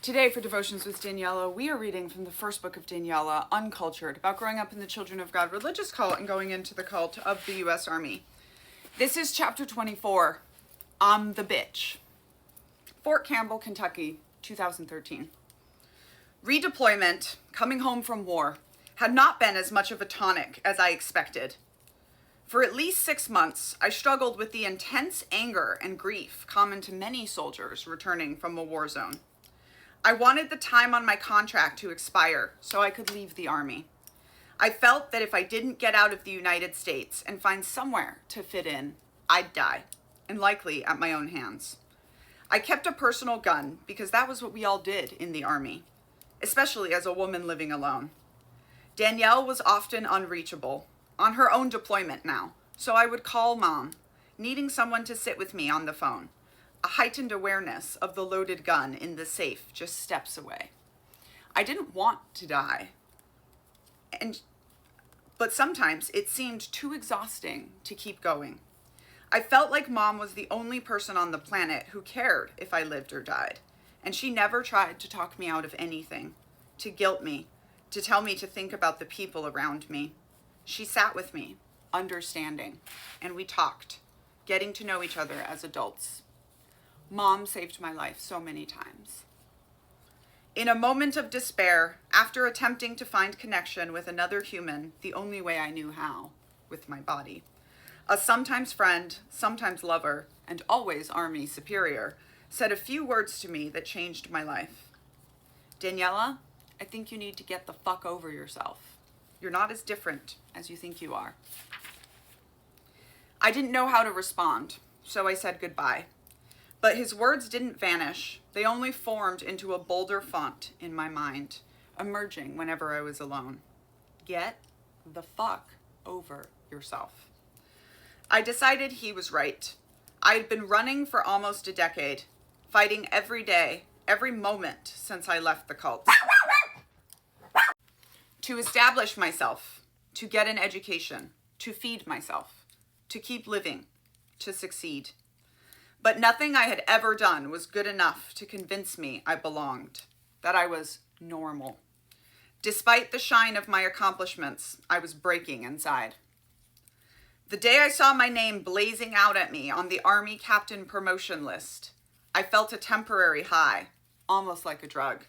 Today for Devotions with Daniella, we are reading from the first book of Daniella, Uncultured, about growing up in the Children of God religious cult and going into the cult of the U.S. Army. This is chapter 24, I'm the Bitch. Fort Campbell, Kentucky, 2013. Redeployment, coming home from war, had not been as much of a tonic as I expected. For at least 6 months, I struggled with the intense anger and grief common to many soldiers returning from a war zone. I wanted the time on my contract to expire so I could leave the Army. I felt that if I didn't get out of the United States and find somewhere to fit in, I'd die, and likely at my own hands. I kept a personal gun because that was what we all did in the Army, especially as a woman living alone. Danielle was often unreachable, on her own deployment now, so I would call Mom, needing someone to sit with me on the phone. A heightened awareness of the loaded gun in the safe just steps away. I didn't want to die, but sometimes it seemed too exhausting to keep going. I felt like Mom was the only person on the planet who cared if I lived or died, and she never tried to talk me out of anything, to guilt me, to tell me to think about the people around me. She sat with me, understanding, and we talked, getting to know each other as adults. Mom saved my life so many times. In a moment of despair, after attempting to find connection with another human the only way I knew how, with my body, a sometimes friend, sometimes lover, and always Army superior, said a few words to me that changed my life. Daniella, I think you need to get the fuck over yourself. You're not as different as you think you are. I didn't know how to respond, so I said goodbye. But his words didn't vanish. They only formed into a bolder font in my mind, emerging whenever I was alone. Get the fuck over yourself. I decided he was right. I had been running for almost a decade, fighting every day, every moment since I left the cult. To establish myself, to get an education, to feed myself, to keep living, to succeed. But nothing I had ever done was good enough to convince me I belonged, that I was normal. Despite the shine of my accomplishments, I was breaking inside. The day I saw my name blazing out at me on the Army captain promotion list, I felt a temporary high, almost like a drug.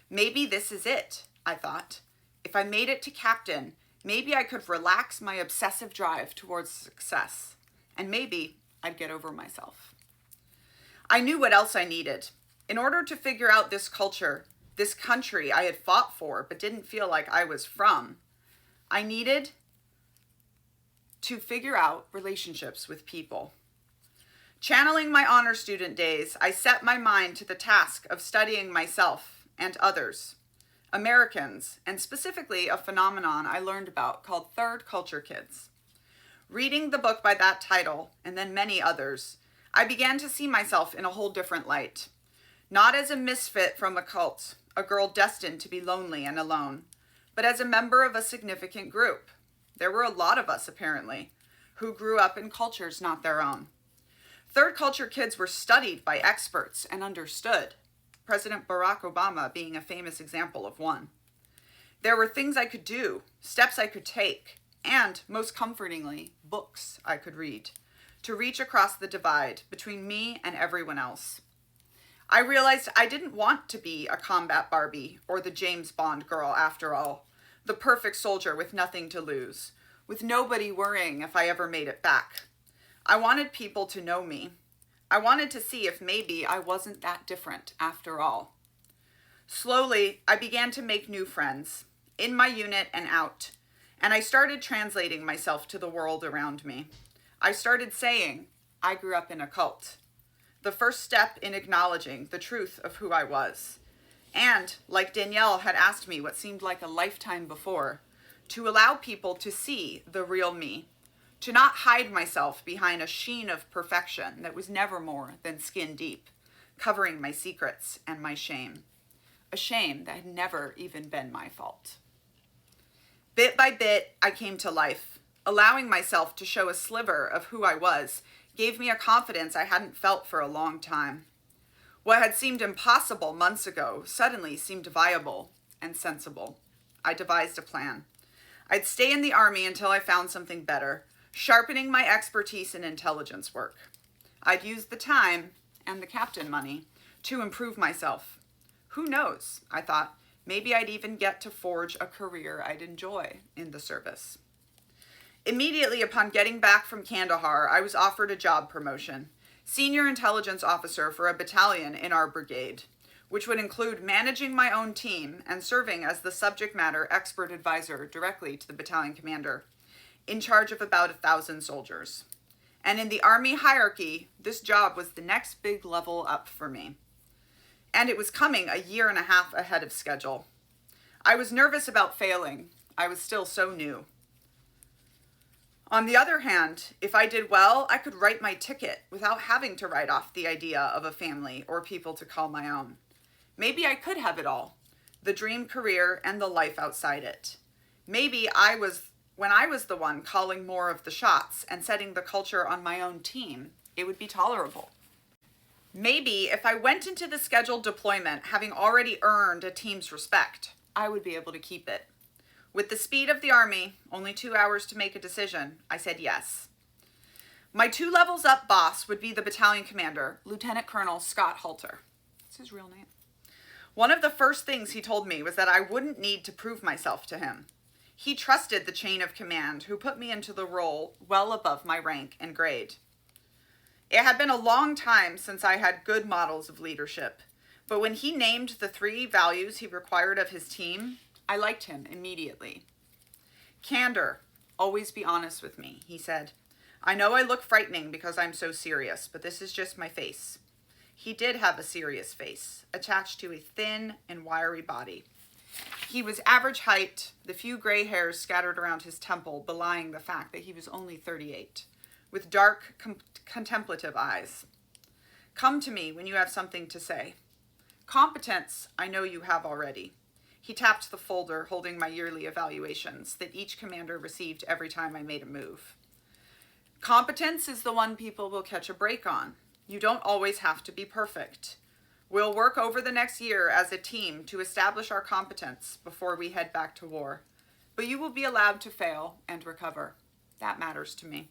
Maybe this is it, I thought. If I made it to captain, maybe I could relax my obsessive drive towards success, and maybe I'd get over myself. I knew what else I needed. In order to figure out this culture, this country I had fought for but didn't feel like I was from, I needed to figure out relationships with people. Channeling my honor student days, I set my mind to the task of studying myself and others, Americans, and specifically a phenomenon I learned about called third culture kids. Reading the book by that title, and then many others, I began to see myself in a whole different light. Not as a misfit from a cult, a girl destined to be lonely and alone, but as a member of a significant group. There were a lot of us, apparently, who grew up in cultures not their own. Third culture kids were studied by experts and understood, President Barack Obama being a famous example of one. There were things I could do, steps I could take, and, most comfortingly, books I could read, to reach across the divide between me and everyone else. I realized I didn't want to be a combat Barbie or the James Bond girl after all, the perfect soldier with nothing to lose, with nobody worrying if I ever made it back. I wanted people to know me. I wanted to see if maybe I wasn't that different after all. Slowly, I began to make new friends, in my unit and out, and I started translating myself to the world around me. I started saying, I grew up in a cult. The first step in acknowledging the truth of who I was. And, like Danielle had asked me what seemed like a lifetime before, to allow people to see the real me, to not hide myself behind a sheen of perfection that was never more than skin deep, covering my secrets and my shame. A shame that had never even been my fault. Bit by bit, I came to life. Allowing myself to show a sliver of who I was gave me a confidence I hadn't felt for a long time. What had seemed impossible months ago suddenly seemed viable and sensible. I devised a plan. I'd stay in the Army until I found something better, sharpening my expertise in intelligence work. I'd use the time and the captain money to improve myself. Who knows, I thought, maybe I'd even get to forge a career I'd enjoy in the service. Immediately upon getting back from Kandahar, I was offered a job promotion, senior intelligence officer for a battalion in our brigade, which would include managing my own team and serving as the subject matter expert advisor directly to the battalion commander, in charge of about 1,000 soldiers. And in the Army hierarchy, this job was the next big level up for me. And it was coming a year and a half ahead of schedule. I was nervous about failing. I was still so new. On the other hand, if I did well, I could write my ticket without having to write off the idea of a family or people to call my own. Maybe I could have it all, the dream career and the life outside it. Maybe when I was the one calling more of the shots and setting the culture on my own team, it would be tolerable. Maybe if I went into the scheduled deployment having already earned a team's respect, I would be able to keep it. With the speed of the Army, only 2 hours to make a decision, I said yes. My 2 levels up boss would be the battalion commander, Lieutenant Colonel Scott Halter. That's his real name. One of the first things he told me was that I wouldn't need to prove myself to him. He trusted the chain of command who put me into the role well above my rank and grade. It had been a long time since I had good models of leadership, but when he named the 3 values he required of his team, I liked him immediately. Candor, always be honest with me, he said. I know I look frightening because I'm so serious, but this is just my face. He did have a serious face, attached to a thin and wiry body. He was average height, the few gray hairs scattered around his temple belying the fact that he was only 38, with dark, contemplative eyes. Come to me when you have something to say. Competence, I know you have already. He tapped the folder holding my yearly evaluations that each commander received every time I made a move. Competence is the one people will catch a break on. You don't always have to be perfect. We'll work over the next year as a team to establish our competence before we head back to war. But you will be allowed to fail and recover. That matters to me.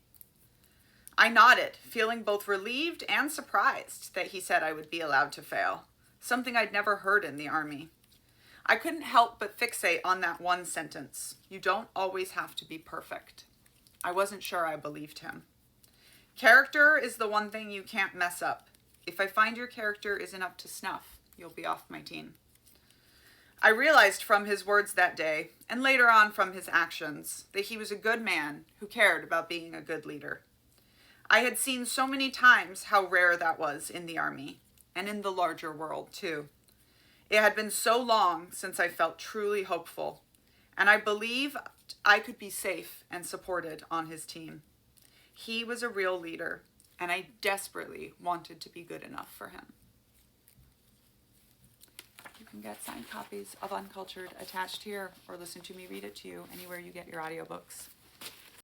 I nodded, feeling both relieved and surprised that he said I would be allowed to fail, something I'd never heard in the Army. I couldn't help but fixate on that one sentence. You don't always have to be perfect. I wasn't sure I believed him. Character is the one thing you can't mess up. If I find your character isn't up to snuff, you'll be off my team. I realized from his words that day, and later on from his actions, that he was a good man who cared about being a good leader. I had seen so many times how rare that was in the Army, and in the larger world too. It had been so long since I felt truly hopeful, and I believe I could be safe and supported on his team. He was a real leader, and I desperately wanted to be good enough for him. You can get signed copies of Uncultured attached here, or listen to me read it to you anywhere you get your audiobooks.